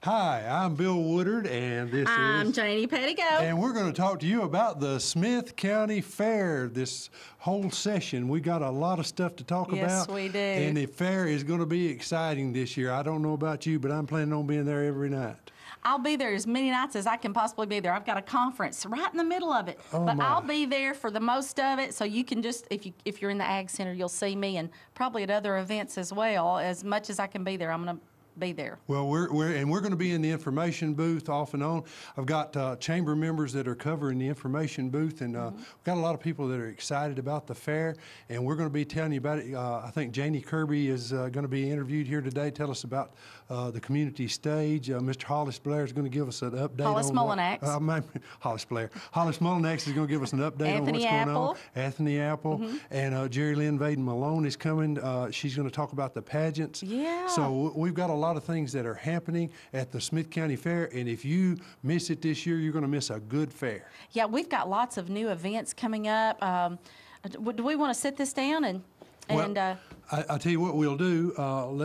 Hi, I'm Bill Woodard, and this I'm is Janie Pettigo. And we're going to talk to you about the Smith County Fair. This whole session, we got a lot of stuff to talk about. Yes, we do. And the fair is going to be exciting this year. I don't know about you, but I'm planning on being there every night. I'll be there as many nights as I can possibly be there. I've got a conference right in the middle of it, but my. I'll be there for the most of it. So you can just, if you're in the Ag Center, you'll see me, and probably at other events as well. As much as I can be there, I'm going to be there. Well, we're going to be in the information booth off and on. I've got chamber members that are covering the information booth, and we've got a lot of people that are excited about the fair, and we're going to be telling you about it. I think Janie Kirby is going to be interviewed here today. Tell us about the community stage. Mr. Hollis Blair is going to give us an update. Hollis Mullinax. Hollis Blair. Hollis Mullinax is going to give us an update on what's going on. Anthony Apple. And Jerry Lynn Vaden Malone is coming. She's going to talk about the pageants. Yeah. So we've got a lot of things that are happening at the Smith County Fair, and if you miss it this year, you're going to miss a good fair. Yeah, we've got lots of new events coming up. Do we want to sit this down and? I'll tell you what we'll do.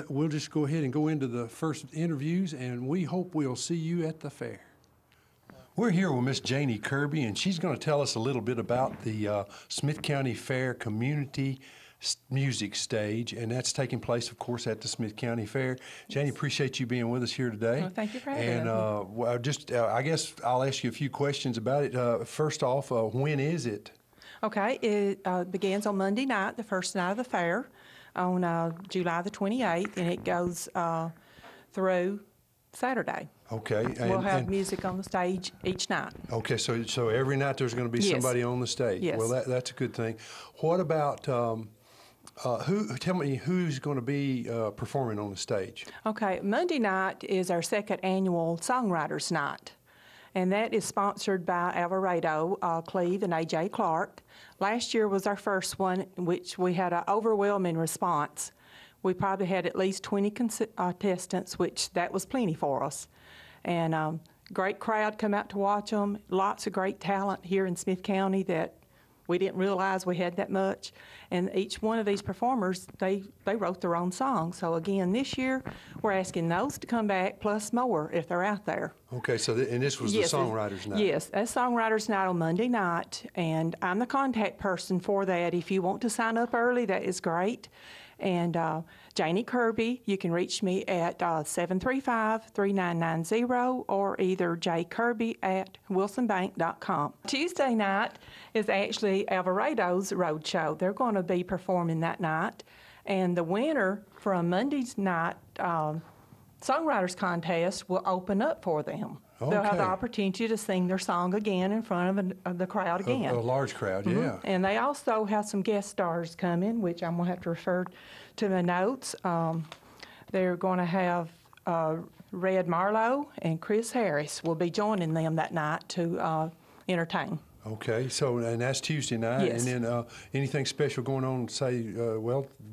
We'll just go ahead and go into the first interviews, and we hope we'll see you at the fair. We're here with Miss Janie Kirby, and she's going to tell us a little bit about the Smith County Fair Community Music Stage, and that's taking place, of course, at the Smith County Fair. Janie, appreciate you being with us here today. Well, thank you for having me. And I guess I'll ask you a few questions about it. First off, when is it? Okay, it begins on Monday night, the first night of the fair, on July the 28th, and it goes through Saturday. Okay. We'll have music on the stage each night. Okay, so every night there's going to be somebody on the stage. Yes. Well, that's a good thing. What about tell me who's going to be performing on the stage? Okay, Monday night is our second annual Songwriters Night, and that is sponsored by Alvarado, Cleve, and A.J. Clark. Last year was our first one, in which we had an overwhelming response. We probably had at least 20 contestants, which that was plenty for us. And great crowd come out to watch them. Lots of great talent here in Smith County that we didn't realize we had that much. And each one of these performers, they wrote their own song. So again, this year, we're asking those to come back, plus more if they're out there. Okay, so and this was the Songwriters Night? Yes, that's Songwriters Night on Monday night, and I'm the contact person for that. If you want to sign up early, that is great. And Janie Kirby, you can reach me at 735-3990 or either jkirby@wilsonbank.com. Tuesday night is actually Alvarado's Road Show. They're going to be performing that night. And the winner from Monday's night Songwriters Contest will open up for them. Okay. They'll have the opportunity to sing their song again in front of the crowd again. A large crowd, yeah. And they also have some guest stars coming, which I'm going to have to refer to the notes. They're going to have Red Marlowe and Chris Harris will be joining them that night to entertain. Okay, so and that's Tuesday night, Yes. and then anything special going on? Say,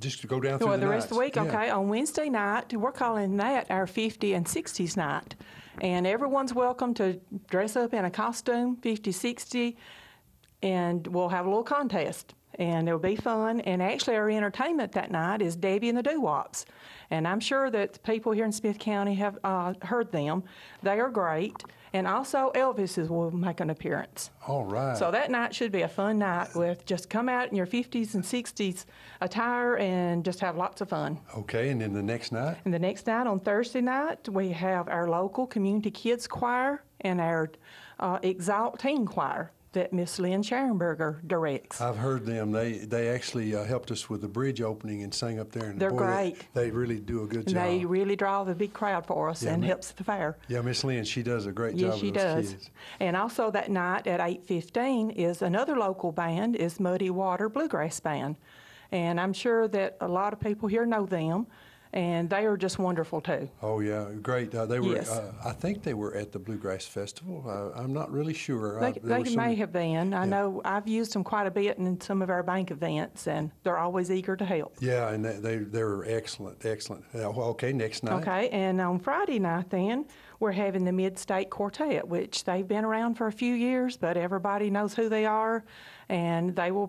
just to go down through the rest of the week. Yeah. Okay, on Wednesday night, we're calling that our 50 and 60s night, and everyone's welcome to dress up in a costume, 50, 60, and we'll have a little contest, and it'll be fun. And actually, our entertainment that night is Debbie and the Doo-Wops, and I'm sure that the people here in Smith County have heard them. They are great. And also Elvis will make an appearance. All right. So that night should be a fun night with just come out in your 50s and 60s attire and just have lots of fun. Okay, and then the next night? And the next night, on Thursday night, we have our local community kids choir and our Exalt Teen Choir that Miss Lynn Scharenberger directs. I've heard them. They actually helped us with the bridge opening and sang up there. And They're great. They really do a good job. They really draw the big crowd for us and helps the fair. Yeah, Miss Lynn, she does a great job with those kids. And also that night at 8:15 is another local band, is Muddy Water Bluegrass Band. And I'm sure that a lot of people here know them. And they are just wonderful, too. Oh, yeah, great. They were. Yes. I think they were at the Bluegrass Festival. I'm not really sure. They may have been. I know I've used them quite a bit in some of our bank events, and they're always eager to help. Yeah, and they're excellent, excellent. Okay, next night. Okay, and on Friday night then, we're having the Mid-State Quartet, which they've been around for a few years, but everybody knows who they are, and they will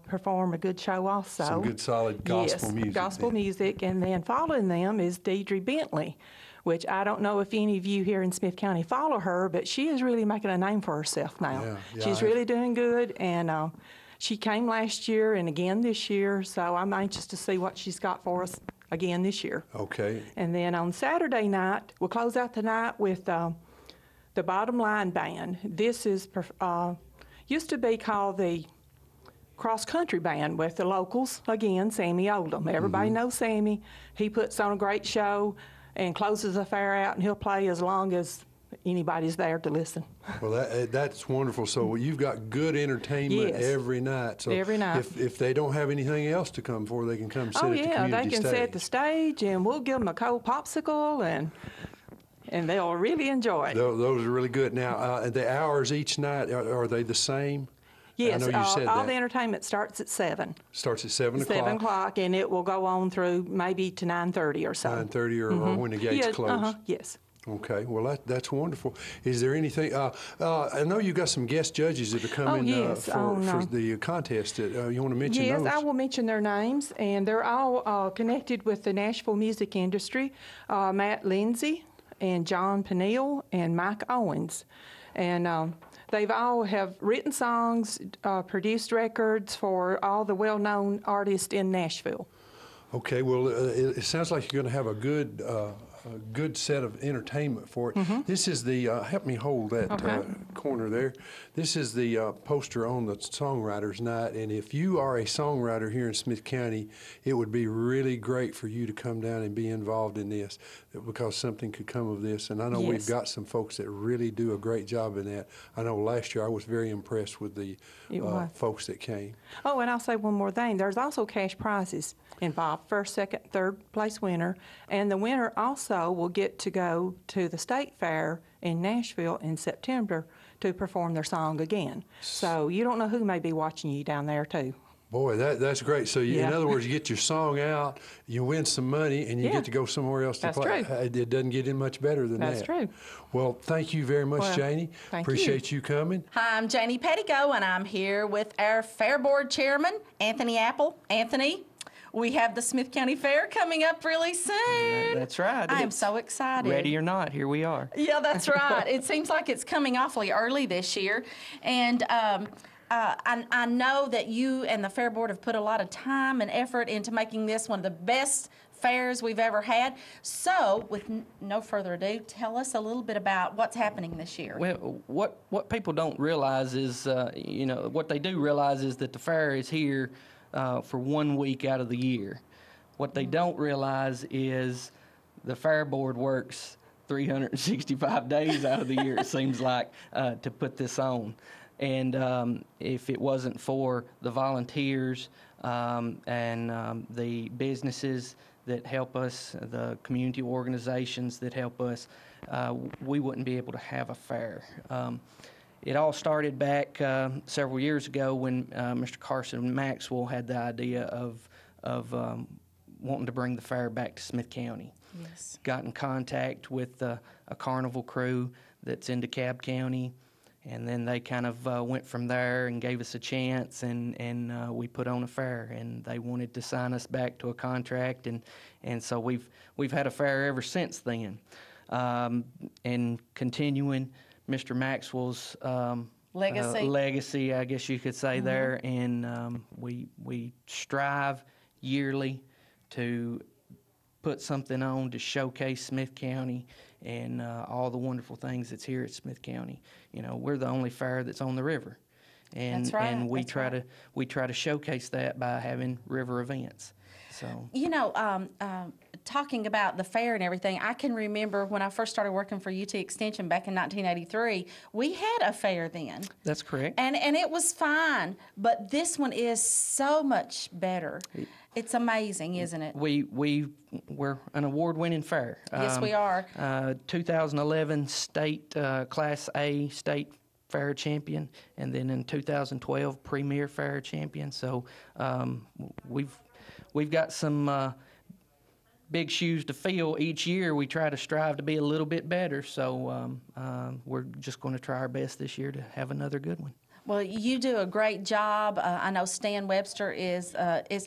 perform a good show also. Some good solid gospel music. Gospel music, and then following them is Deidre Bentley which I don't know if any of you here in Smith County follow her, but she is really making a name for herself now. Yeah, She's really doing good, and she came last year and again this year, so I'm anxious to see what she's got for us again this year. Okay. And then on Saturday night, we'll close out the night with the Bottom Line Band. This is used to be called the Cross Country Band with the locals, again, Sammy Oldham. Everybody knows Sammy. He puts on a great show and closes the fair out, and he'll play as long as anybody's there to listen. Well, that's wonderful. So you've got good entertainment Yes. every night. So Every night. If they don't have anything else to come for, they can come sit Oh at the yeah, community they can stage. sit at the stage, and we'll give them a cold popsicle, and they'll really enjoy it. Those are really good. Now, the hours each night, are they the same? Yes, I know you said all that. the entertainment starts at 7. Starts at 7 o'clock. 7 o'clock, and it will go on through maybe to 9:30 or so. 9:30 or when the gates Yeah, close. yes. Okay, well, that's wonderful. Is there anything, I know you got some guest judges that are coming yes. for the contest. You want to mention Yes, those? I will mention their names, and they're all connected with the Nashville music industry. Matt Lindsay and John Peniel and Mike Owens. And they've all have written songs, produced records for all the well-known artists in Nashville. Okay, well, it sounds like you're going to have a good set of entertainment for it. This is the, help me hold that Okay. corner there. This is the poster on the Songwriters Night, and if you are a songwriter here in Smith County, it would be really great for you to come down and be involved in this, because something could come of this. And I know we've Yes. got some folks that really do a great job in that. I know last year I was very impressed with the It was. folks that came. Oh, and I'll say one more thing. There's also cash prizes involved, first, second, third place winner. And the winner also will get to go to the State Fair in Nashville in September to perform their song again. So you don't know who may be watching you down there, too. Boy, that's great. So in Yeah. other words, you get your song out, you win some money, and you Yeah. get to go somewhere else to That's play. true. It doesn't get any much better than that. That's true. Well, thank you very much, Well, Janie. thank you. Appreciate you coming. Hi, I'm Janie Pettigo, and I'm here with our Fair Board Chairman, Anthony Apple. Anthony, we have the Smith County Fair coming up really soon. That's right. I am It's so excited. Ready or not, here we are. Yeah, that's right. It seems like it's coming awfully early this year. And I know that you and the Fair Board have put a lot of time and effort into making this one of the best fairs we've ever had. So, with no further ado, tell us a little bit about what's happening this year. Well, what people don't realize is, what they do realize is that the fair is here for 1 week out of the year. What they don't realize is the Fair Board works 365 days out of the year, it seems like, to put this on. And if it wasn't for the volunteers and the businesses that help us, the community organizations that help us, we wouldn't be able to have a fair. It all started back several years ago when Mr. Carson Maxwell had the idea of wanting to bring the fair back to Smith County. Yes. Got in contact with a carnival crew that's in DeKalb County, and then they kind of went from there and gave us a chance, and we put on a fair, and they wanted to sign us back to a contract, and so we've had a fair ever since then. And continuing Mr. Maxwell's legacy, I guess you could say there, and we strive yearly to put something on to showcase Smith County and all the wonderful things that's here at Smith County. You know, we're the only fair that's on the river, and That's right, and we that's try right. to try to showcase that by having river events. So You know, talking about the fair and everything, I can remember when I first started working for UT Extension back in 1983, we had a fair then. that's correct. And it was fine, but this one is so much better. It's amazing, isn't it? We're an award-winning fair. Yes, we are. 2011 state Class A state fair champion, and then in 2012 Premier Fair champion. So we've got some big shoes to fill each year. We try to strive to be a little bit better. So we're just going to try our best this year to have another good one. Well, you do a great job. I know Stan Webster is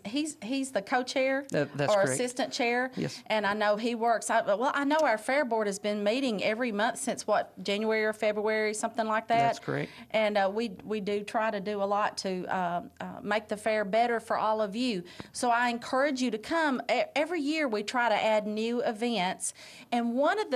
he's the co-chair That's or correct. assistant chair. Yes. And I know he works. I know our fair board has been meeting every month since January or February, something like that. That's correct. And we do try to do a lot to make the fair better for all of you. So I encourage you to come. Every year we try to add new events, and one of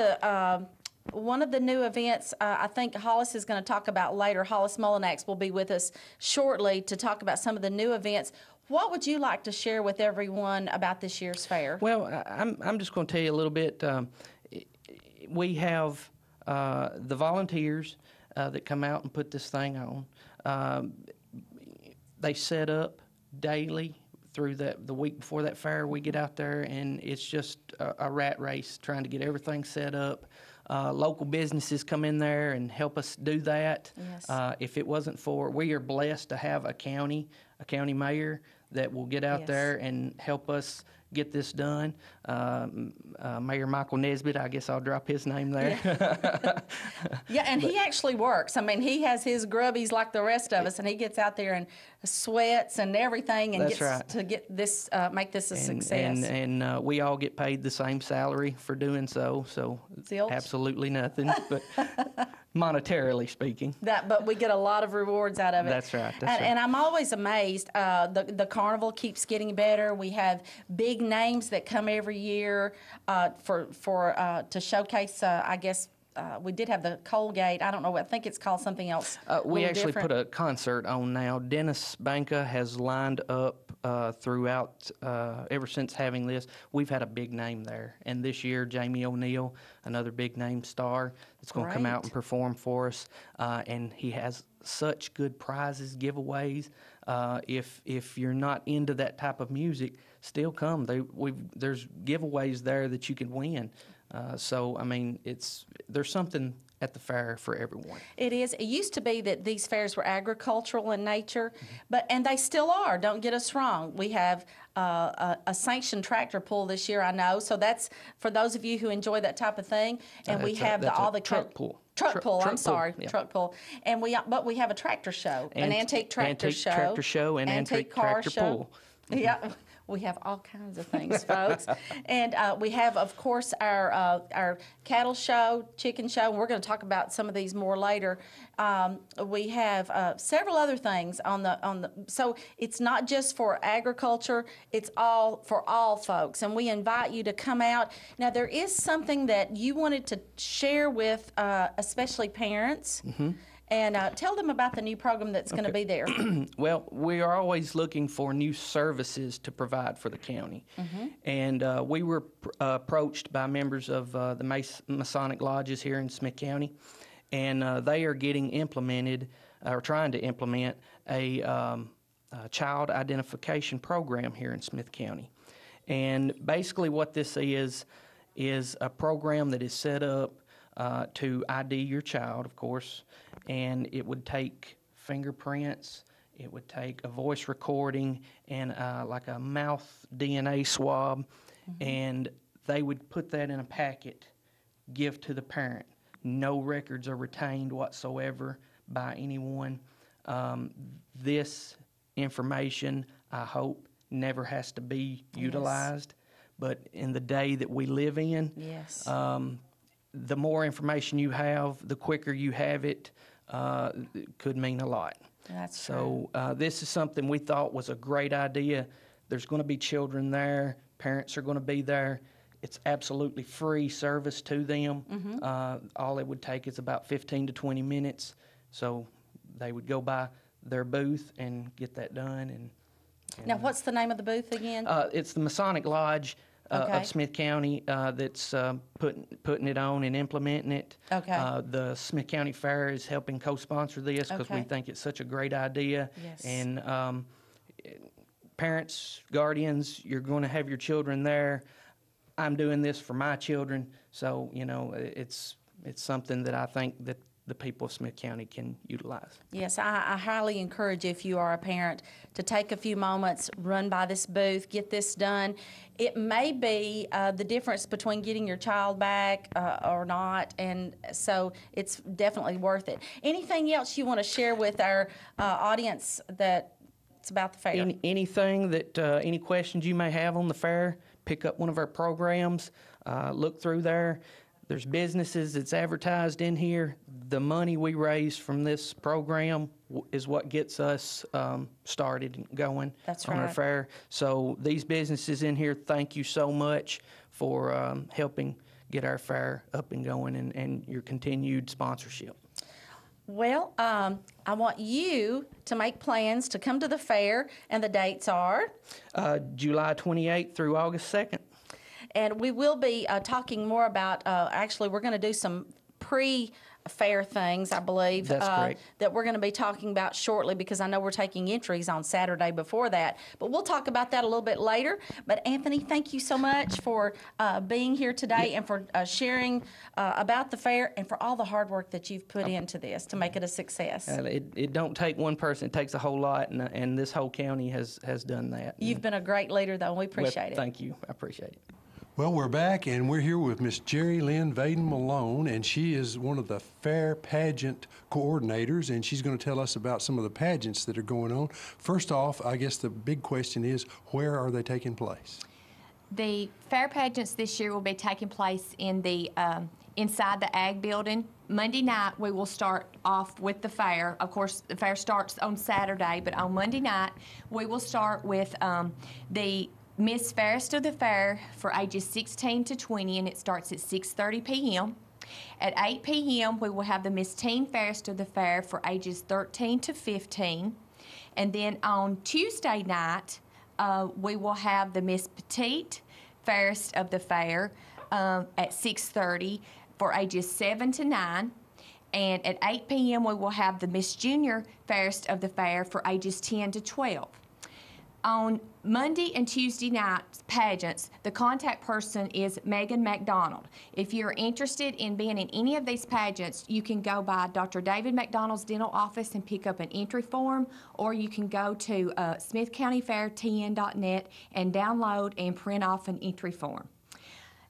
the new events I think Hollis is going to talk about later. Hollis Mullinax will be with us shortly to talk about some of the new events. What would you like to share with everyone about this year's fair? Well, I'm just going to tell you a little bit. We have the volunteers that come out and put this thing on. They set up daily through the week before that fair. We get out there, and it's just a rat race trying to get everything set up. Local businesses come in there and help us do that. Yes. If it wasn't for, we are blessed to have a county mayor that will get out Yes. there and help us get this done. Mayor Michael Nesbitt, I guess I'll drop his name there. Yeah, and he actually works. I mean, he has his grubbies like the rest of us, and he gets out there and sweats and everything, and That's gets right. to get this make this a success. And we all get paid the same salary for doing so Zilch? absolutely nothing, but monetarily speaking. But we get a lot of rewards out of it. That's right, And I'm always amazed. The carnival keeps getting better. We have big names that come every year to showcase. I guess we did have the Colgate. I don't know. I think it's called something else. We actually put a concert on now. Dennis Banka has lined up throughout, ever since having this. We've had a big name there. And this year, Jamie O'Neill, another big name star, that's going to come out Great. and perform for us. And he has such good prizes, giveaways. If you're not into that type of music, still come. There's giveaways there that you can win. So I mean, there's something at the fair for everyone. It is. It used to be that these fairs were agricultural in nature, and they still are. Don't get us wrong. We have a sanctioned tractor pull this year, I know. So that's for those of you who enjoy that type of thing. And we have all the truck pull. Truck pull. I'm sorry, yeah. truck pull. And but we have a tractor show, an antique tractor show, tractor show, and antique car tractor show. pull. Yeah, we have all kinds of things, folks. And we have, of course, our cattle show, chicken show, and we're going to talk about some of these more later. We have several other things on the. So it's not just for agriculture; it's all for all folks. And we invite you to come out. Now, there is something that you wanted to share with, especially parents. Mm-hmm. And tell them about the new program that's going to be there. Well, we are always looking for new services to provide for the county. Mm-hmm. And we were approached by members of the Masonic Lodges here in Smith County, and they are getting implemented, or trying to implement, a child identification program here in Smith County. And basically what this is a program that is set up to ID your child, of course, and it would take fingerprints, it would take a voice recording, and like a mouth DNA swab, and they would put that in a packet, give to the parent. No records are retained whatsoever by anyone. This information, I hope, never has to be utilized, but in the day that we live in, Yes. The more information you have, the quicker you have it, could mean a lot. That's true. So this is something we thought was a great idea. There's going to be children there. Parents are going to be there. It's absolutely free service to them. Mm-hmm. All it would take is about 15 to 20 minutes. So they would go by their booth and get that done. And Now, what's the name of the booth again? it's the Masonic Lodge Okay. of Smith County that's putting it on and implementing it. Okay. The Smith County Fair is helping co-sponsor this because we Okay. think it's such a great idea. Yes. And parents, guardians, you're going to have your children there. I'm doing this for my children, so you know it's something that I think that the people of Smith County can utilize. Yes, I highly encourage you, if you are a parent, to take a few moments, run by this booth, get this done. It may be the difference between getting your child back or not, and so it's definitely worth it. Anything else you want to share with our audience that's about the fair? Anything that, any questions you may have on the fair, pick up one of our programs, look through there. There's businesses that's advertised in here. The money we raise from this program is what gets us started and going That's on our right. fair. So these businesses in here, thank you so much for helping get our fair up and going and your continued sponsorship. Well, I want you to make plans to come to the fair, and the dates are? July 28th through August 2nd. And we will be talking more about, actually, we're going to do some pre-fair things, I believe. That's correct. That we're going to be talking about shortly, because I know we're taking entries on Saturday before that. But we'll talk about that a little bit later. But Anthony, thank you so much for being here today and for sharing about the fair and for all the hard work that you've put into this to make it a success. It don't take one person, it takes a whole lot, and this whole county has done that. You've been a great leader, though, and we appreciate it. Thank you, I appreciate it. Well, we're back, and we're here with Miss Jerry Lynn Vaden Malone, and she is one of the fair pageant coordinators, and she's going to tell us about some of the pageants that are going on. First off, I guess the big question is, where are they taking place? The fair pageants this year will be taking place in the inside the Ag Building. Monday night, we will start off with the fair. Of course, the fair starts on Saturday, but on Monday night, we will start with the Miss Fairest of the Fair for ages 16 to 20, and it starts at 6:30 p.m. At 8 p.m., we will have the Miss Teen Fairest of the Fair for ages 13 to 15. And then on Tuesday night, we will have the Miss Petite Fairest of the Fair at 6:30 for ages 7 to 9. And at 8 p.m., we will have the Miss Junior Fairest of the Fair for ages 10 to 12. On Monday and Tuesday night pageants, the contact person is Megan McDonald. If you're interested in being in any of these pageants, you can go by Dr. David McDonald's dental office and pick up an entry form, or you can go to smithcountyfairtn.net and download and print off an entry form.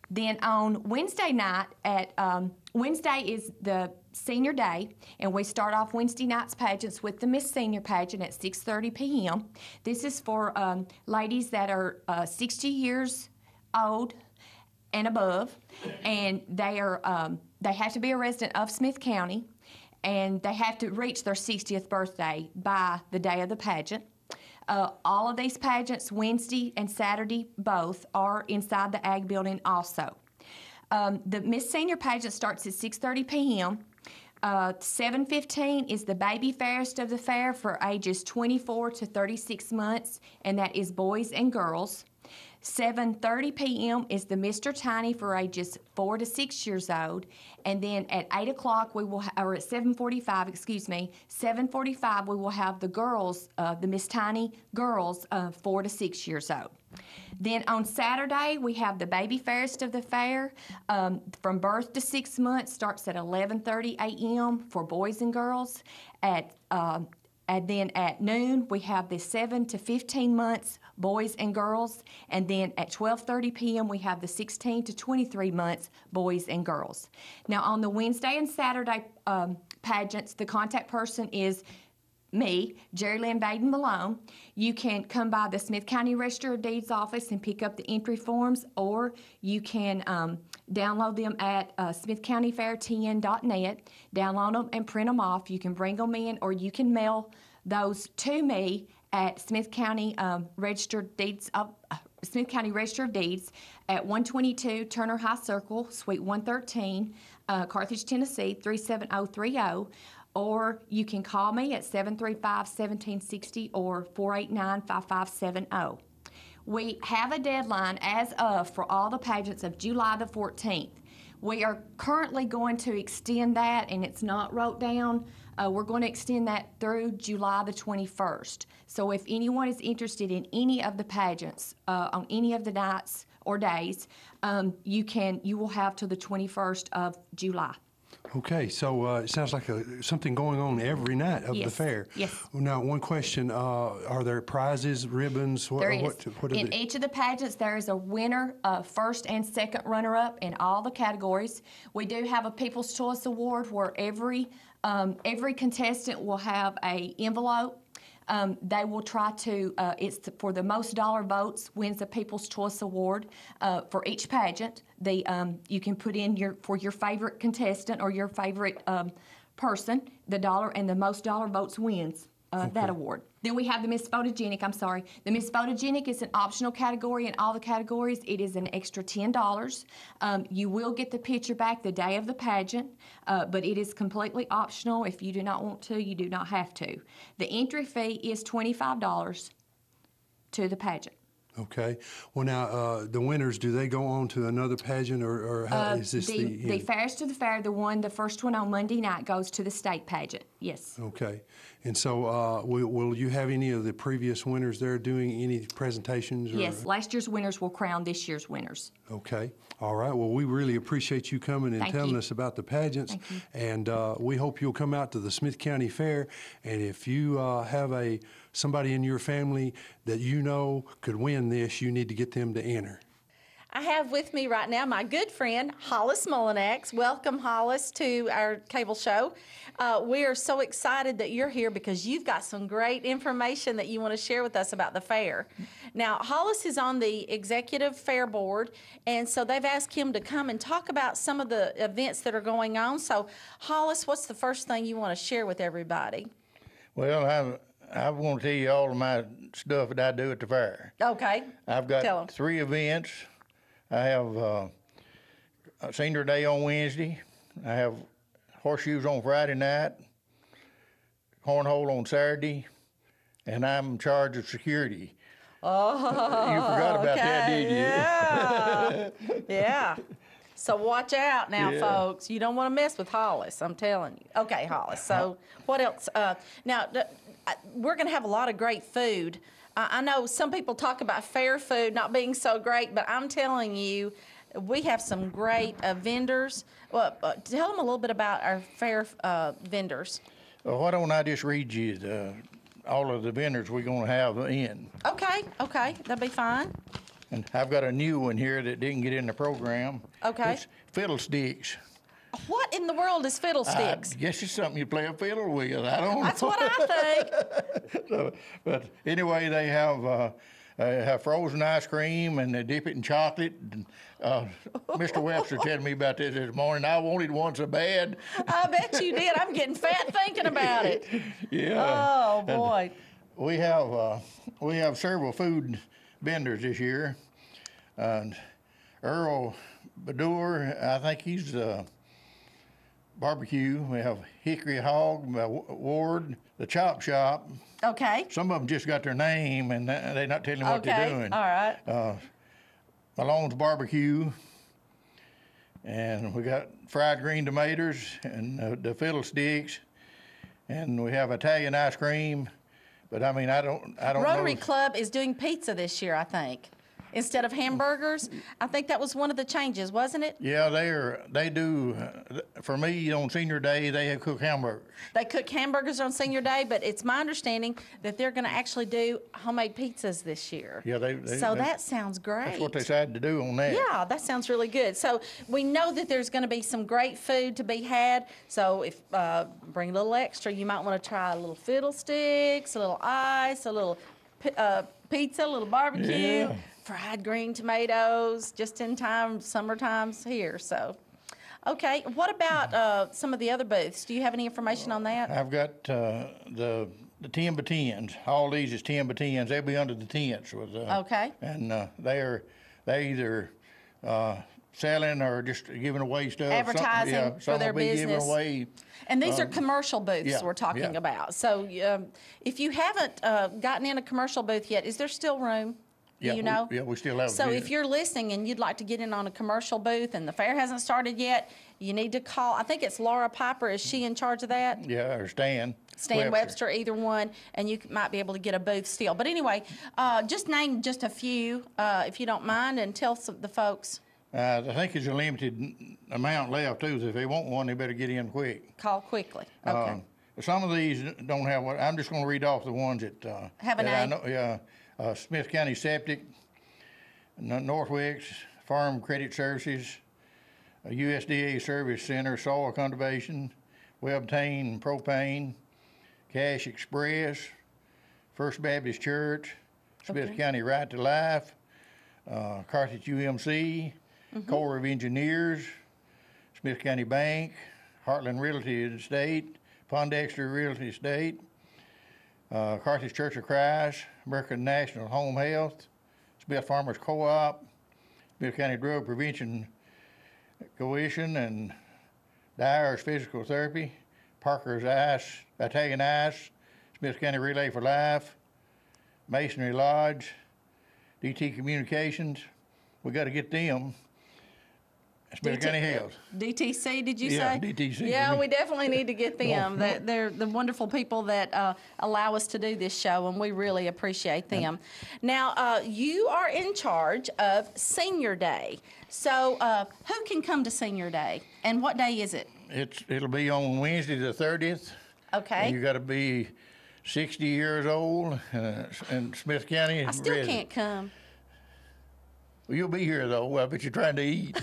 Then on Wednesday night, Wednesday is the senior day, and we start off Wednesday night's pageants with the Miss Senior pageant at 6:30 p.m. This is for ladies that are 60 years old and above, and they have to be a resident of Smith County, and they have to reach their 60th birthday by the day of the pageant. All of these pageants, Wednesday and Saturday both, are inside the Ag Building also. The Miss Senior pageant starts at 6:30 p.m. 7:15 is the Baby Fairest of the Fair for ages 24 to 36 months, and that is boys and girls. 7:30 p.m. is the Mr. Tiny for ages 4 to 6 years old, and then at 8 o'clock or at 7:45, 7:45 we will have the girls, the Miss Tiny girls, 4 to 6 years old. Then on Saturday we have the Baby Fairest of the Fair, from birth to 6 months, starts at 11:30 a.m. for boys and girls. And then at noon, we have the 7 to 15 months, boys and girls. And then at 12:30 p.m., we have the 16 to 23 months, boys and girls. Now, on the Wednesday and Saturday pageants, the contact person is me, Jerry Lynn Vaden Malone. You can come by the Smith County Register of Deeds office and pick up the entry forms, or you can download them at smithcountyfairtn.net, download them and print them off. You can bring them in, or you can mail those to me at Smith County Register of Deeds at 122 Turner High Circle, Suite 113, Carthage, Tennessee 37030. Or you can call me at 735-1760 or 489-5570. We have a deadline as of for all the pageants of July the 14th. We are currently going to extend that, and it's not wrote down. We're going to extend that through July the 21st. So if anyone is interested in any of the pageants on any of the nights or days, you will have till the 21st of July. Okay, so it sounds like something going on every night of the Yes, fair. yes. Now, one question, are there prizes, ribbons? There is. What are In they? each of the pageants, there is a winner, first and second runner-up in all the categories. We do have a People's Choice Award where every contestant will have a envelope. They will try to, for the most dollar votes wins the People's Choice Award for each pageant. You can put in for your favorite contestant or your favorite person, the dollar, and the most dollar votes wins that award. Then we have the Miss Photogenic, The Miss Photogenic is an optional category in all the categories. It is an extra $10. You will get the picture back the day of the pageant, but it is completely optional. If you do not want to, you do not have to. The entry fee is $25 to the pageant. Okay. Well, now, the winners, do they go on to another pageant, or how is this The Fairest of the Fair, the first one on Monday night, goes to the state pageant, yes. Okay. And so will you have any of the previous winners there doing any presentations? Or? Yes, last year's winners will crown this year's winners. Okay. All right. Well, we really appreciate you coming and Thank telling you. us about the pageants. Thank you. And we hope you'll come out to the Smith County Fair. And if you have somebody in your family that you know could win this, you need to get them to enter. I have with me right now my good friend, Hollis Mullinax. Welcome, Hollis, to our cable show. We are so excited that you're here because you've got some great information that you want to share with us about the fair. Now, Hollis is on the Executive Fair Board, and so they've asked him to come and talk about some of the events that are going on. So, Hollis, what's the first thing you want to share with everybody? Well, I want to tell you all of my stuff that I do at the fair. Okay. I've Tell 'em. got 3 events. I have a Senior Day on Wednesday. I have horseshoes on Friday night, cornhole on Saturday, and I'm in charge of security. Oh, You forgot about that, didn't you? Yeah. Yeah. So watch out now, Yeah. folks. You don't want to mess with Hollis, I'm telling you. Okay, Hollis. So what else? Now, we're going to have a lot of great food. I know some people talk about fair food not being so great, but I'm telling you, we have some great vendors. Well, tell them a little bit about our fair vendors. Well, why don't I just read you all of the vendors we're going to have in? Okay, that'd be fine. And I've got a new one here that didn't get in the program. Okay. It's Fiddlesticks. What in the world is Fiddlesticks? I guess it's something you play a fiddle with. I don't know. That's what I think. So, but anyway, they have frozen ice cream and they dip it in chocolate. And, Mr. Webster told me about this morning. I wanted one so bad. I bet you did. I'm getting fat thinking about it. Yeah. Oh, And boy. we have several food vendors this year. Earl Badur, I think he's barbecue. We have Hickory Hog, Ward, the Chop Shop. Okay. Some of them just got their name and they're not telling what they're doing. All right. Malone's Barbecue, and we got fried green tomatoes and the Fiddlesticks, and we have Italian ice cream. But I mean, I don't Rotary know. Club is doing pizza this year, I think. Instead of hamburgers, I think that was one of the changes, wasn't it? Yeah, they do. For me, on Senior Day, they have cooked hamburgers. They cook hamburgers on Senior Day, but it's my understanding that they're going to actually do homemade pizzas this year. Yeah, So that sounds great. That's what they decided to do on that. Yeah, that sounds really good. So we know that there's going to be some great food to be had. So if bring a little extra, you might want to try a little Fiddlesticks, a little ice, a little pizza, a little barbecue, Yeah. fried green tomatoes, just in time, summertime's here. So, okay, what about some of the other booths? Do you have any information on that? I've got the 10 by 10s. All these is 10 by 10s. They'll be under the tents with. Okay. And they either selling or just giving away stuff. Advertising for their will be business. giving away. And these are commercial booths yeah, we're talking yeah. about. So if you haven't gotten in a commercial booth yet, is there still room? Do Yeah, you know? we still have. So a if few. you're listening and you'd like to get in on a commercial booth and the fair hasn't started yet, you need to call. I think it's Laura Piper. Is she in charge of that? Yeah, or Stan. Stan Webster, either one, and you might be able to get a booth still. But anyway, just name just a few, if you don't mind, and tell the folks. I think there's a limited amount left too, so if they want one, they better get in quick. Call quickly. Okay. Some of these don't have what, I'm just gonna read off the ones that, Have an that I A? know. Yeah, Smith County Septic, Northwicks, Farm Credit Services, USDA Service Center, Soil Conservation, Webtain Propane, Cash Express, First Baptist Church, Smith Okay. County Right to Life, Carthage UMC, Corps of Engineers, Smith County Bank, Heartland Realty Estate, Pondexter Realty Estate, Carthage Church of Christ, American National Home Health, Smith Farmers Co-op, Smith County Drug Prevention Coalition, and Dyer's Physical Therapy, Parker's Ice, Battalion Ice, Smith County Relay for Life, Masonry Lodge, DT Communications. We got to get them. Smith County Health. DTC, did you Yeah, say? DTC. Yeah, we definitely need to get them. They're the wonderful people that allow us to do this show, and we really appreciate them. Now, you are in charge of Senior Day. So, who can come to Senior Day, and what day is it? It'll be on Wednesday the 30th. Okay. You got to be 60 years old in Smith County. I still can't come. Well, you'll be here though. I bet you're trying to eat.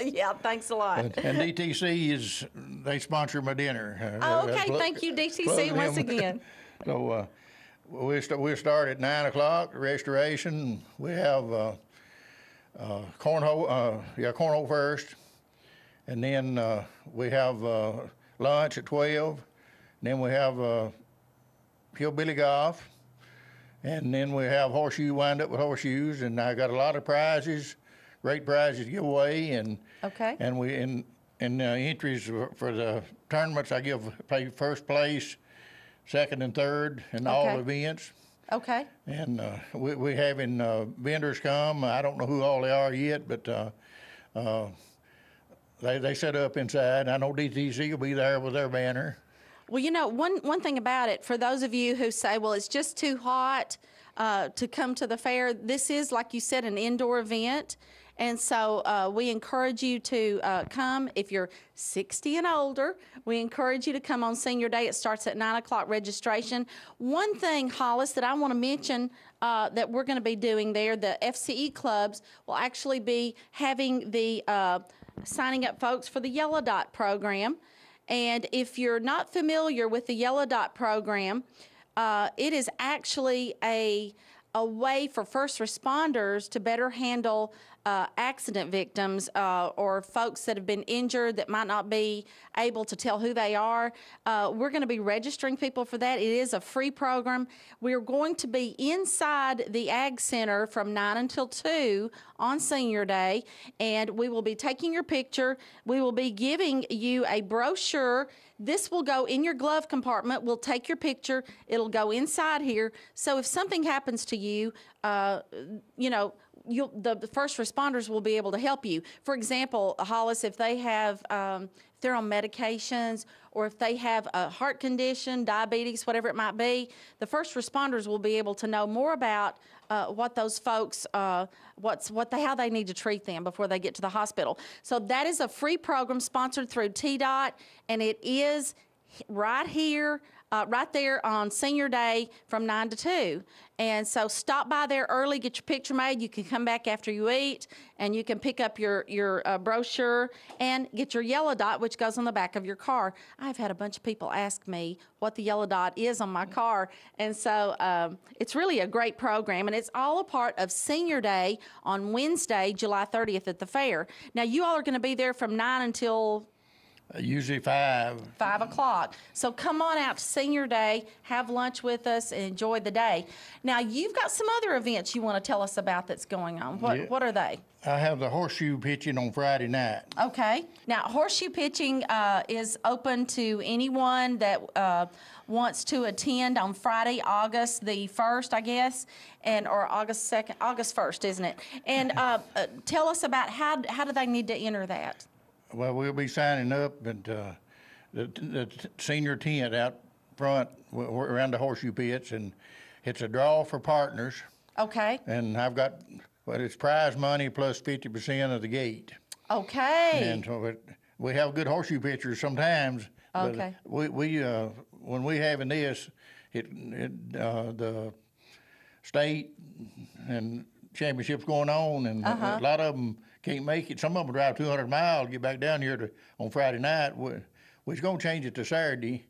Yeah, thanks a lot. And DTC they sponsor my dinner. Oh, okay. Thank you, DTC, plug once them. again. So we'll start at 9 o'clock. Restoration. We have cornhole first, and then we have lunch at 12. And then we have hillbilly golf, and then we have horseshoe wind up with horseshoes. And I got a lot of prizes, great prizes to give away, and Okay. and we in entries for the tournaments. I play first place, second and third in all Okay. events. Okay. And we having vendors come. I don't know who all they are yet, but they set up inside. I know DTC will be there with their banner. Well, you know, one thing about it, for those of you who say, well, it's just too hot to come to the fair, this is, like you said, an indoor event. And so we encourage you to come. If you're 60 and older, we encourage you to come on Senior Day. It starts at 9 o'clock registration. One thing, Hollis, that I want to mention that we're going to be doing there, the FCE clubs will actually be having the signing up folks for the Yellow Dot program. And if you're not familiar with the Yellow Dot program, it is actually a way for first responders to better handle accident victims or folks that have been injured that might not be able to tell who they are. We're going to be registering people for that. It is a free program. We're going to be inside the Ag Center from 9 until 2 on Senior Day, and we will be taking your picture. We will be giving you a brochure. This will go in your glove compartment. We'll take your picture. It'll go inside here. So if something happens to you, you know, the first responders will be able to help you. For example, Hollis, if they have, if they're on medications, or if they have a heart condition, diabetes, whatever it might be, the first responders will be able to know more about what those folks, how they need to treat them before they get to the hospital. So that is a free program sponsored through TDOT, and it is right here, right there on Senior Day from 9 to 2. And so stop by there early, get your picture made. You can come back after you eat, and you can pick up your brochure and get your Yellow Dot, which goes on the back of your car. I've had a bunch of people ask me what the Yellow Dot is on my car. And so it's really a great program, and it's all a part of Senior Day on Wednesday, July 30th at the fair. Now, you all are going to be there from 9 until... Usually 5. 5 o'clock. So come on out to Senior Day, have lunch with us, and enjoy the day. Now, you've got some other events you want to tell us about that's going on. What are they? I have the horseshoe pitching on Friday night. Okay. Now, horseshoe pitching is open to anyone that wants to attend on Friday, August the 1st, I guess, or August 2nd, August 1st, isn't it? And tell us about how do they need to enter that? Well, we'll be signing up at the senior tent out front around the horseshoe pits, and it's a draw for partners. Okay. And I've got but it's prize money plus 50% of the gate. Okay. And so we have good horseshoe pitchers sometimes. Okay. But we when we having this, the state and championships going on, and a lot of them can't make it. Some of them drive 200 miles to get back down here on Friday night. We're going to change it to Saturday,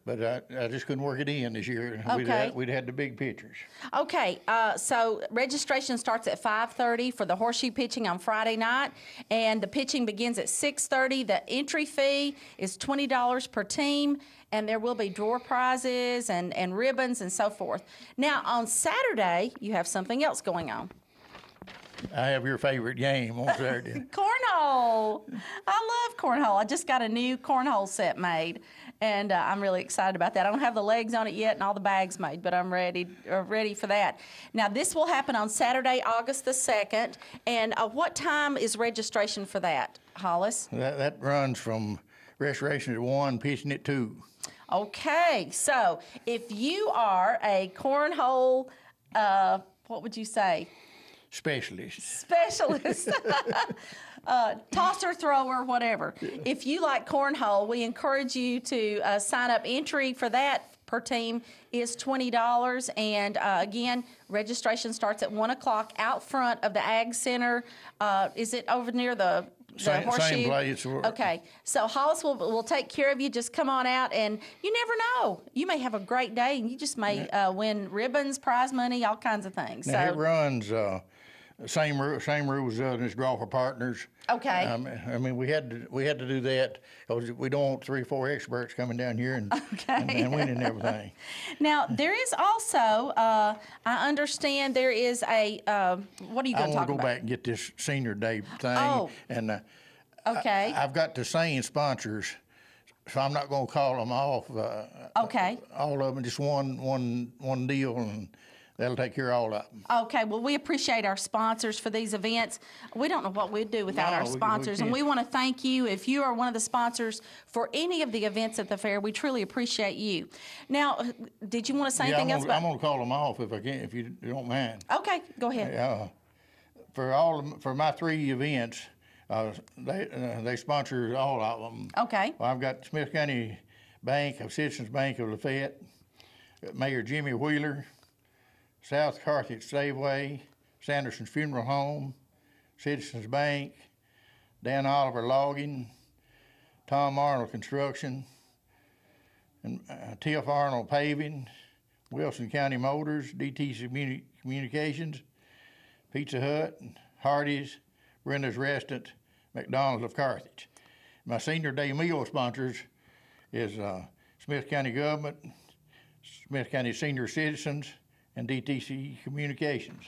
but I just couldn't work it in this year. Okay. We'd had the big pitchers. Okay, so registration starts at 5:30 for the horseshoe pitching on Friday night, and the pitching begins at 6:30. The entry fee is $20 per team, and there will be door prizes and ribbons and so forth. Now, on Saturday, you have something else going on. I have your favorite game on Saturday. Cornhole. I love cornhole. I just got a new cornhole set made, and I'm really excited about that. I don't have the legs on it yet and all the bags made, but I'm ready for that. Now, this will happen on Saturday, August the 2nd, and what time is registration for that, Hollis? That runs from restoration at 1, pitching at 2. Okay, so if you are a cornhole, what would you say? Specialist. Tosser, thrower, whatever. If you like cornhole, we encourage you to sign up. Entry for that per team is $20. And again, registration starts at 1 o'clock out front of the Ag Center. Is it over near the horseshoe? Same place. Okay, so Hollis will take care of you. Just come on out, and you never know. You may have a great day, and you just may win ribbons, prize money, all kinds of things. Now, so it runs same rules as draw for partners. Okay. I mean, we had to do that because we don't want 3 or 4 experts coming down here and winning everything. Now, there is also, I understand there is a, what are you going to talk about? I want to go back and get this senior day thing. Oh. And Okay. I've got the same sponsors, so I'm not going to call them off. Okay. All of them, just one deal, and that'll take care of all of them. Okay, well, we appreciate our sponsors for these events. We don't know what we'd do without No, our we sponsors, and can't. we want to thank you. If you are one of the sponsors for any of the events at the fair, we truly appreciate you. Now, did you want to say anything else I'm about? going to call them off if I can, if you don't mind. Okay, go ahead. For my 3 events, they sponsor all of them. Okay. Well, I've got Smith County Bank of Citizens Bank of Lafayette, Mayor Jimmy Wheeler, South Carthage Safeway, Sanderson's Funeral Home, Citizens Bank, Dan Oliver Logging, Tom Arnold Construction, and Tiff Arnold Paving, Wilson County Motors, DT Communications, Pizza Hut, Hardee's, Brenda's Restaurant, McDonald's of Carthage. My senior day meal sponsors is Smith County Government, Smith County Senior Citizens, and DTC Communications.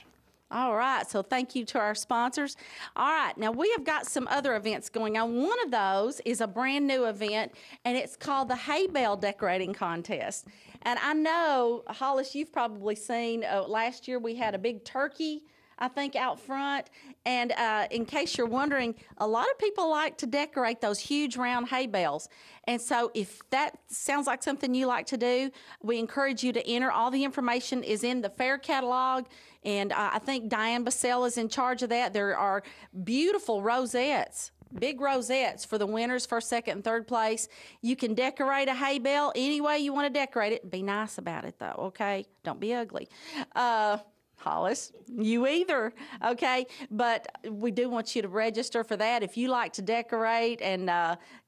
All right, so thank you to our sponsors. All right, now we have got some other events going on. One of those is a brand new event, and it's called the Hay Bale Decorating Contest. And I know, Hollis, you've probably seen, last year we had a big turkey, I think, out front. And in case you're wondering, a lot of people like to decorate those huge round hay bales. And so if that sounds like something you like to do, we encourage you to enter. All the information is in the fair catalog. And I think Diane Bassell is in charge of that. There are beautiful rosettes. Big rosettes for the winners, first, second, and third place. You can decorate a hay bale any way you want to decorate it. Be nice about it, though, okay? Don't be ugly. Hollis, you either, okay? But we do want you to register for that. If you like to decorate and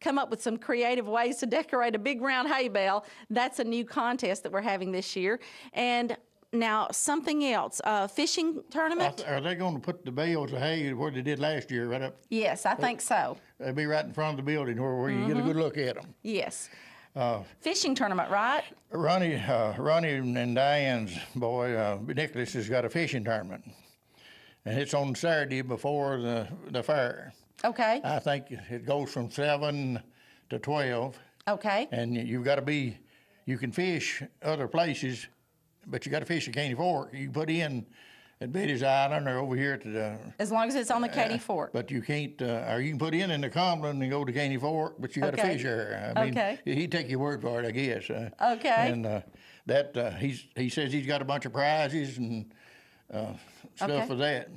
come up with some creative ways to decorate a big round hay bale, that's a new contest that we're having this year. And now, something else, fishing tournament? Are they going to put the bales of hay where they did last year, right up? Yes, I think so. They'll be right in front of the building where you get a good look at them. Yes. Fishing tournament, right? Ronnie and Diane's boy, Nicholas, has got a fishing tournament. And it's on Saturday before the fair. Okay. I think it goes from 7 to 12. Okay. And you can fish other places, but you got to fish at Caney Fork. You can put in at Betty's Island or over here at the... As long as it's on the Caney Fork. But you can't, or you can put in the Cumberland and go to Caney Fork, but you got to Okay. fish there. I mean, Okay. he'd take your word for it, I guess. Okay. And he says he's got a bunch of prizes and stuff Okay. for that.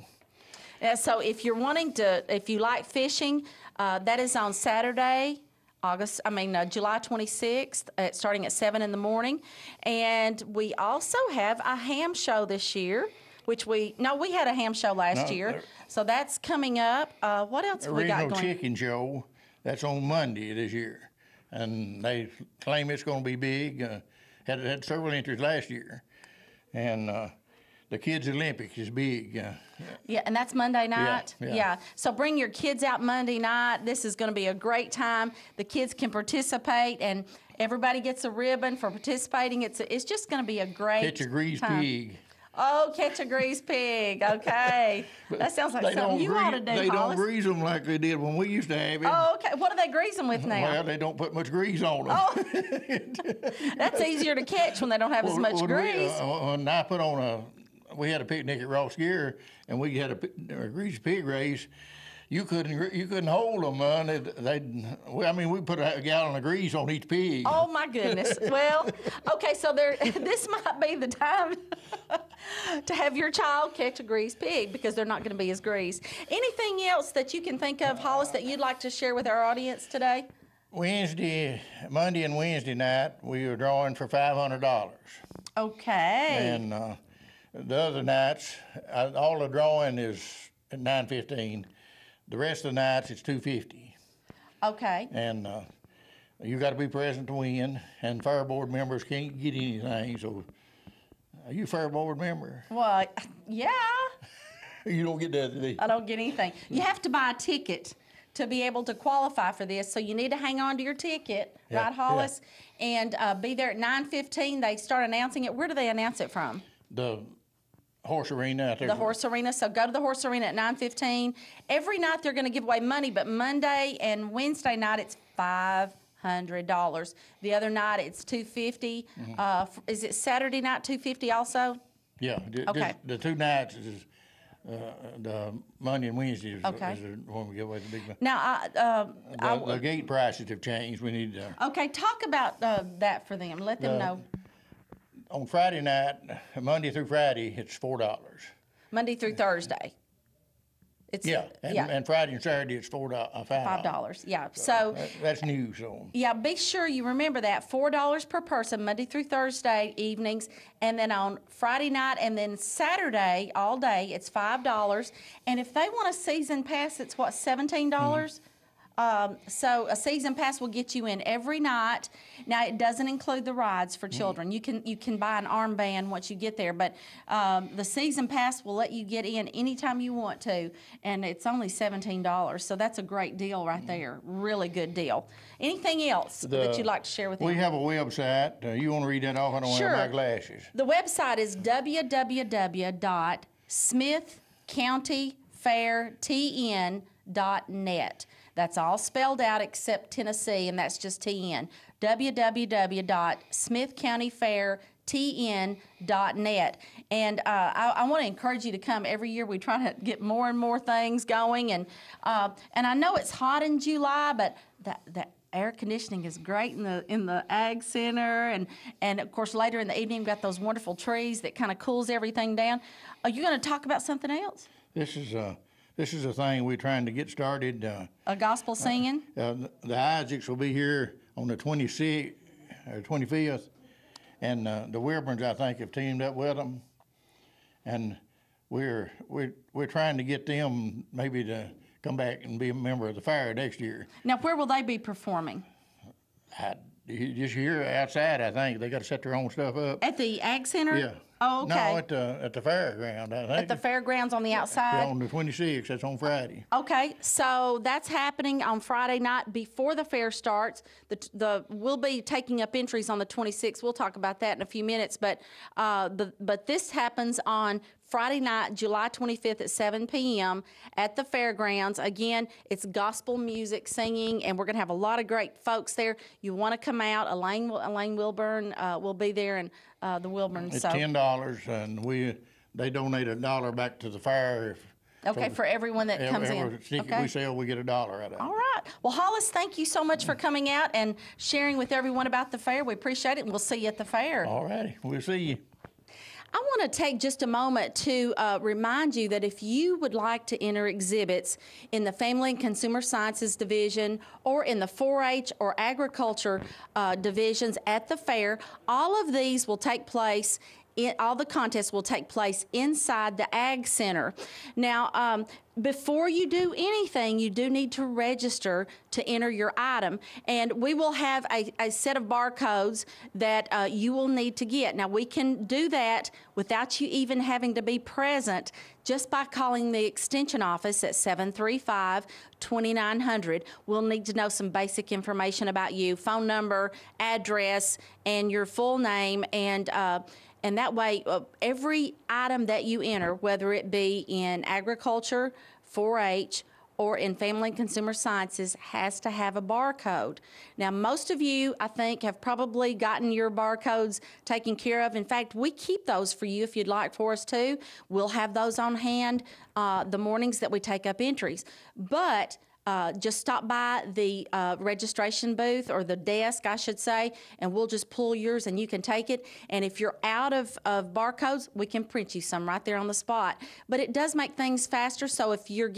So if you're wanting to, if you like fishing, that is on Saturday, July 26th, starting at 7 in the morning. And we also have a ham show this year, which we had a ham show last year. So that's coming up. What else have we got Original going? chicken show, that's on Monday this year. And they claim it's going to be big. Had several entries last year. And the Kids Olympics is big. Yeah, and that's Monday night? yeah. So bring your kids out Monday night. This is going to be a great time. The kids can participate, and everybody gets a ribbon for participating. It's just going to be a great Catch a greased time. pig. Oh, catch a greased pig. Okay. That sounds like something you ought to do, They don't Hollis. grease them like they did when we used to have it. Oh, okay. What do they grease them with now? Well, they don't put much grease on them. Oh, that's easier to catch when they don't have as much grease. When I put on we had a picnic at Ross Gear, and we had a greased pig race. You couldn't hold them, man. We put a gallon of grease on each pig. Oh my goodness. Well, okay, so this might be the time to have your child catch a greased pig because they're not going to be as greased. Anything else that you can think of, Hollis, that you'd like to share with our audience today? Monday and Wednesday night, we were drawing for $500. Okay. And the other nights, all the drawing is at $9.15. The rest of the nights, it's $2.50. Okay. And you got to be present to win, and fair board members can't get anything. So, are you a fair board member? Well, yeah. You don't get that today. I don't get anything. You have to buy a ticket to be able to qualify for this, so you need to hang on to your ticket, Yeah, right, Hollis? And be there at 9:15. They start announcing it. Where do they announce it from? The horse arena out there. The horse arena. So go to the horse arena at 9:15. Every night they're going to give away money, but Monday and Wednesday night it's $500. The other night it's $250. Is it Saturday night $250 also? Yeah. Okay. The two nights is the Monday and Wednesday is, Okay. is when we give away the big money. Now, The gate prices have changed. We need okay, talk about that for them. Let them know. on Friday night, Monday through Friday, it's $4. Monday through Thursday. It's And Friday and Saturday it's $5. $5. Yeah. So That's new. So yeah, be sure you remember that $4 per person Monday through Thursday evenings, and then on Friday night and then Saturday all day it's $5. And if they want a season pass, it's what, $17? So a season pass will get you in every night. Now it doesn't include the rides for children. You can buy an armband once you get there, but the season pass will let you get in anytime you want to, and it's only $17. So that's a great deal right there. Really good deal. Anything else that you'd like to share with me? we have a website. You want to read that off? I don't Sure. have my glasses. The website is www.smithcountyfairtn.net. That's all spelled out except Tennessee, and that's just TN. www.smithcountyfairtn.net. And I want to encourage you to come every year. We try to get more and more things going. And I know it's hot in July, but that air conditioning is great in the Ag Center. And of course, later in the evening, we've got those wonderful trees that kind of cools everything down. Are you going to talk about something else? This is a thing we're trying to get started. A gospel singing? The Isaacs will be here on the 26th or 25th, and the Wilburns, I think, have teamed up with them, and we're trying to get them maybe to come back and be a member of the fair next year. Now, where will they be performing? Just here outside, I think they got to set their own stuff up. At the Ag Center? Yeah. Oh, okay. No, at the fairground, I think. At the fairgrounds on the outside? Yeah, on the 26th. That's on Friday. Okay, so that's happening on Friday night before the fair starts. We'll be taking up entries on the 26th. We'll talk about that in a few minutes. But this happens on Friday night, July 25th at 7 p.m. at the fairgrounds. Again, it's gospel music, singing, and we're going to have a lot of great folks there. You want to come out. Elaine Wilburn will be there, and the Wilburns. It's $10, and they donate $1 back to the fair. Okay, for everyone that comes in. Every ticket Okay. we sell, we get $1 out of it. All right. Well, Hollis, thank you so much for coming out and sharing with everyone about the fair. We appreciate it, and we'll see you at the fair. All righty. We'll see you. I want to take just a moment to remind you that if you would like to enter exhibits in the Family and Consumer Sciences Division or in the 4-H or Agriculture divisions at the fair, all of these will take place all the contests will take place inside the Ag Center. Now, before you do anything, you do need to register to enter your item. And we will have a set of barcodes that you will need to get. Now, we can do that without you even having to be present, just by calling the Extension office at 735-2900. We'll need to know some basic information about you, phone number, address, and your full name. And that way, every item that you enter, whether it be in agriculture, 4-H, or in Family and Consumer Sciences, has to have a barcode. Now, most of you, I think, have probably gotten your barcodes taken care of. In fact, we keep those for you if you'd like for us to. We'll have those on hand the mornings that we take up entries. But just stop by the registration booth, or the desk, I should say, and we'll just pull yours and you can take it. And if you're out of barcodes, we can print you some right there on the spot. But it does make things faster, so if you're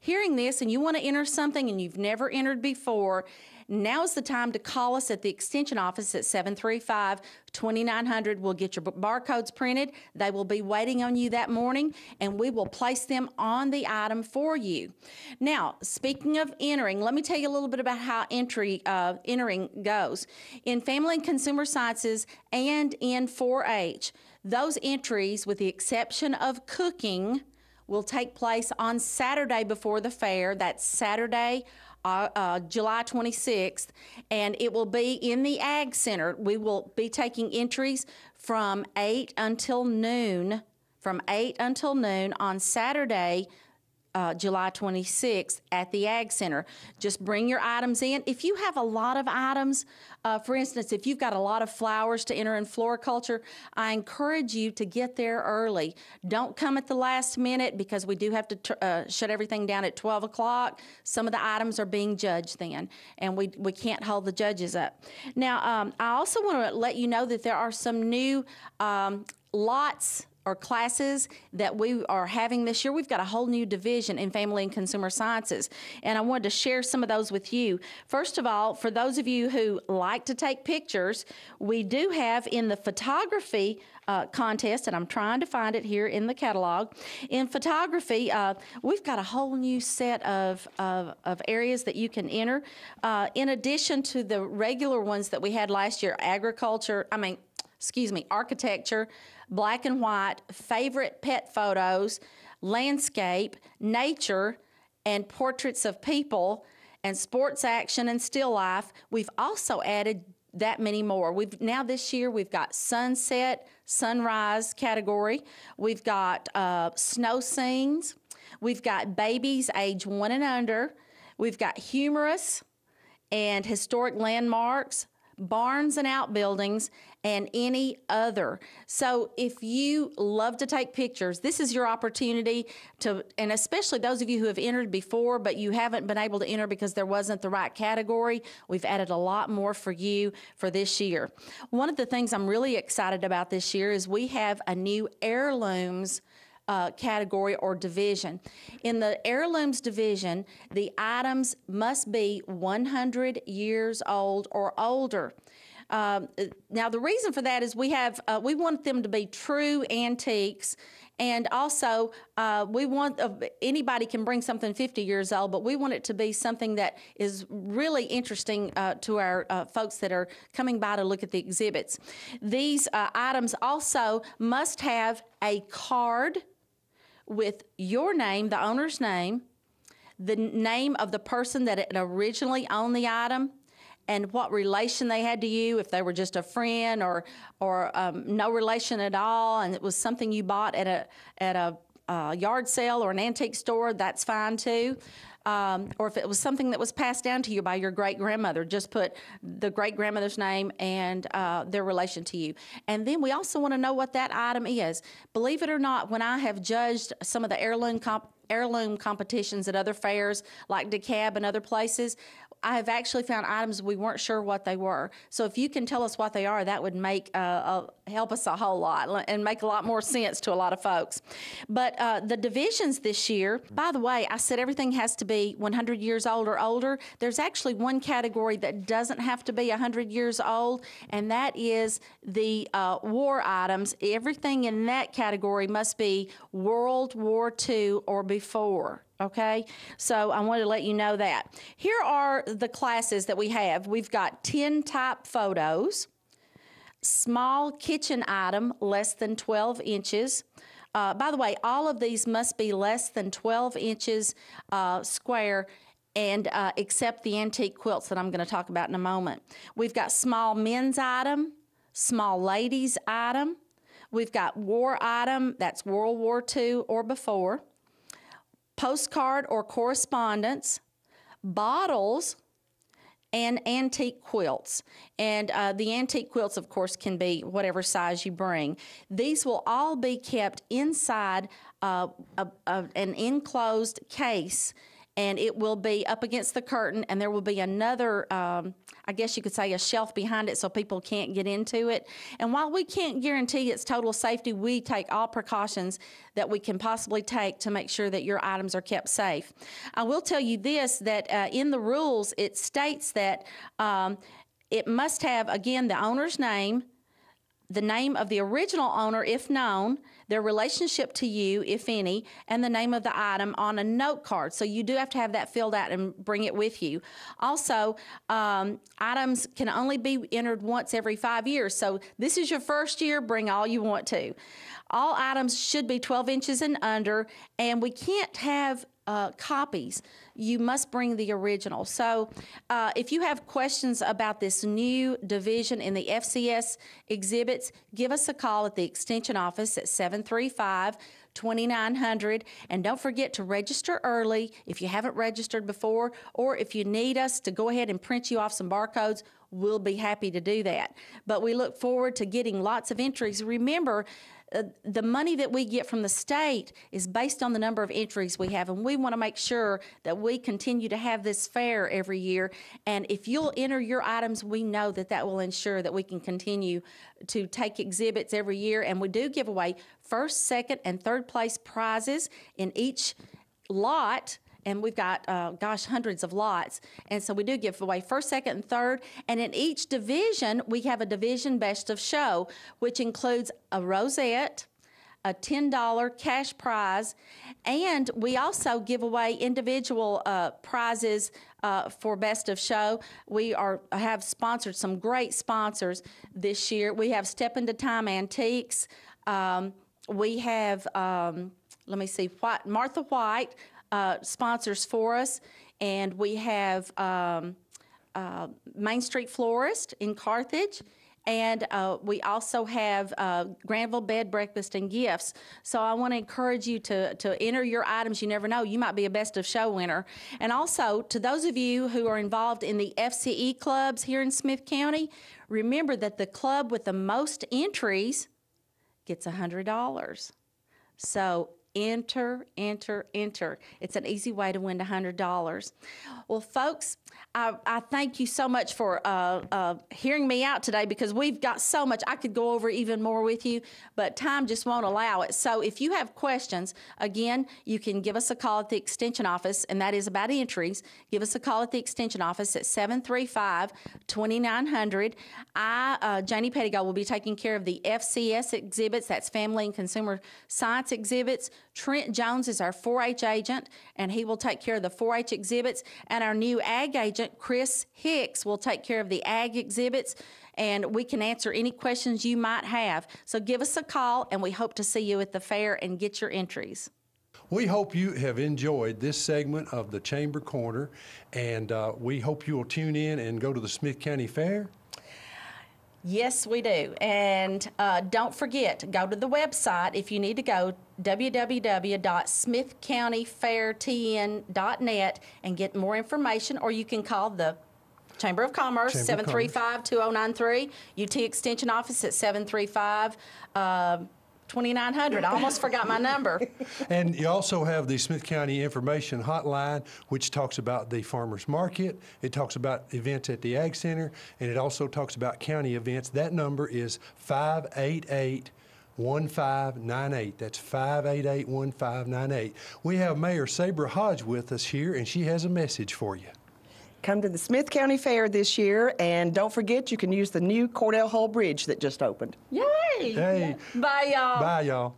hearing this and you want to enter something and you've never entered before, now's the time to call us at the Extension office at 735-2900. We'll get your barcodes printed. They will be waiting on you that morning, and we will place them on the item for you. Now, speaking of entering, let me tell you a little bit about how entering goes. In Family and Consumer Sciences and in 4-H, those entries, with the exception of cooking, will take place on Saturday before the fair. That's Saturday, July 26th, and it will be in the Ag Center. We will be taking entries from 8 until noon, on Saturday, July 26th at the Ag Center. Just bring your items in. If you have a lot of items, for instance, if you've got a lot of flowers to enter in floriculture, I encourage you to get there early. Don't come at the last minute, because we do have to shut everything down at 12 o'clock. Some of the items are being judged then, and we can't hold the judges up. Now, I also want to let you know that there are some new lots or classes that we are having this year. We've got a whole new division in Family and Consumer Sciences, and I wanted to share some of those with you. First of all, for those of you who like to take pictures, we do have in the photography contest, and I'm trying to find it here in the catalog. In photography, we've got a whole new set of areas that you can enter. In addition to the regular ones that we had last year, architecture, black and white, favorite pet photos, landscape, nature, and portraits of people, and sports action and still life. We've also added that many more. This year we've got sunset, sunrise category. We've got snow scenes. We've got babies age 1 and under. We've got humorous and historic landmarks, barns and outbuildings, and any other. So if you love to take pictures, this is your opportunity to, and especially those of you who have entered before but you haven't been able to enter because there wasn't the right category, we've added a lot more for you for this year. One of the things I'm really excited about this year is we have a new heirlooms category or division. In the heirlooms division, the items must be 100 years old or older. Now, the reason for that is we want them to be true antiques, and also we want anybody can bring something 50 years old, but we want it to be something that is really interesting to our folks that are coming by to look at the exhibits. These items also must have a card with your name, the owner's name, the name of the person that originally owned the item, and what relation they had to you, if they were just a friend or no relation at all, and it was something you bought at a yard sale or an antique store, that's fine too. Or if it was something that was passed down to you by your great-grandmother, just put the great-grandmother's name and their relation to you. And then we also want to know what that item is. Believe it or not, when I have judged some of the heirloom heirloom competitions at other fairs like DeKalb and other places, I have actually found items we weren't sure what they were. So if you can tell us what they are, that would make help us a whole lot and make a lot more sense to a lot of folks. But the divisions this year, by the way, I said everything has to be 100 years old or older. There's actually one category that doesn't have to be 100 years old, and that is the war items. Everything in that category must be World War II or before. Okay, so I wanted to let you know that. Here are the classes that we have. We've got tin type photos, small kitchen item less than 12 inches. By the way, all of these must be less than 12 inches square, and except the antique quilts that I'm going to talk about in a moment. We've got small men's item, small ladies item. We've got war item, that's World War II or before. Postcard or correspondence, bottles, and antique quilts. And the antique quilts, of course, can be whatever size you bring. These will all be kept inside an enclosed case, and it will be up against the curtain, and there will be another, I guess you could say, a shelf behind it so people can't get into it. And while we can't guarantee its total safety, we take all precautions that we can possibly take to make sure that your items are kept safe. I will tell you this, that in the rules, it states that it must have, again, the owner's name, the name of the original owner, if known, their relationship to you, if any, and the name of the item on a note card. So you do have to have that filled out and bring it with you. Also, items can only be entered once every 5 years. So this is your first year, bring all you want to. All items should be 12 inches and under, and we can't have copies. You must bring the original. So if you have questions about this new division in the FCS exhibits, give us a call at the Extension office at 735-2900. And don't forget to register early if you haven't registered before, or if you need us to go ahead and print you off some barcodes, we'll be happy to do that. But we look forward to getting lots of entries. Remember, the money that we get from the state is based on the number of entries we have, and we want to make sure that we continue to have this fair every year. And if you'll enter your items, we know that that will ensure that we can continue to take exhibits every year. And we do give away first, second, and third place prizes in each lot. And we've got, hundreds of lots. And so we do give away first, second, and third. And in each division, we have a division best of show, which includes a rosette, a $10 cash prize, and we also give away individual prizes for best of show. We have sponsored some great sponsors this year. We have Step Into Time Antiques. We have, Martha White, sponsors for us, and we have Main Street Florist in Carthage, and we also have Granville Bed, Breakfast, and Gifts. So I want to encourage you to enter your items. You never know, you might be a best of show winner. And also, to those of you who are involved in the FCE clubs here in Smith County, remember that the club with the most entries gets $100. So enter, enter, enter. It's an easy way to win $100. Well, folks, I thank you so much for hearing me out today, because we've got so much. I could go over even more with you, but time just won't allow it. So if you have questions, again, you can give us a call at the Extension office, and that is about entries. Give us a call at the Extension office at 735-2900. Janie Pettigo, will be taking care of the FCS exhibits. That's Family and Consumer Science exhibits. Trent Jones is our 4-H agent, and he will take care of the 4-H exhibits. And our new ag agent, Chris Hicks, will take care of the ag exhibits, and we can answer any questions you might have. So give us a call, and we hope to see you at the fair and get your entries. We hope you have enjoyed this segment of the Chamber Corner, and we hope you will tune in and go to the Smith County Fair. Yes, we do. And don't forget, go to the website if you need to go, www.smithcountyfairtn.net, and get more information, or you can call the Chamber of Commerce, 735-2093, UT Extension office at 735-2900, 2900. I almost forgot my number. And you also have the Smith County Information Hotline, which talks about the farmers market. It talks about events at the Ag Center, and it also talks about county events. That number is 588-1598. That's 588-1598. We have Mayor Sabra Hodge with us here, and she has a message for you. Come to the Smith County Fair this year, and don't forget you can use the new Cordell Hull Bridge that just opened. Yay! Hey. Bye, y'all. Bye, y'all.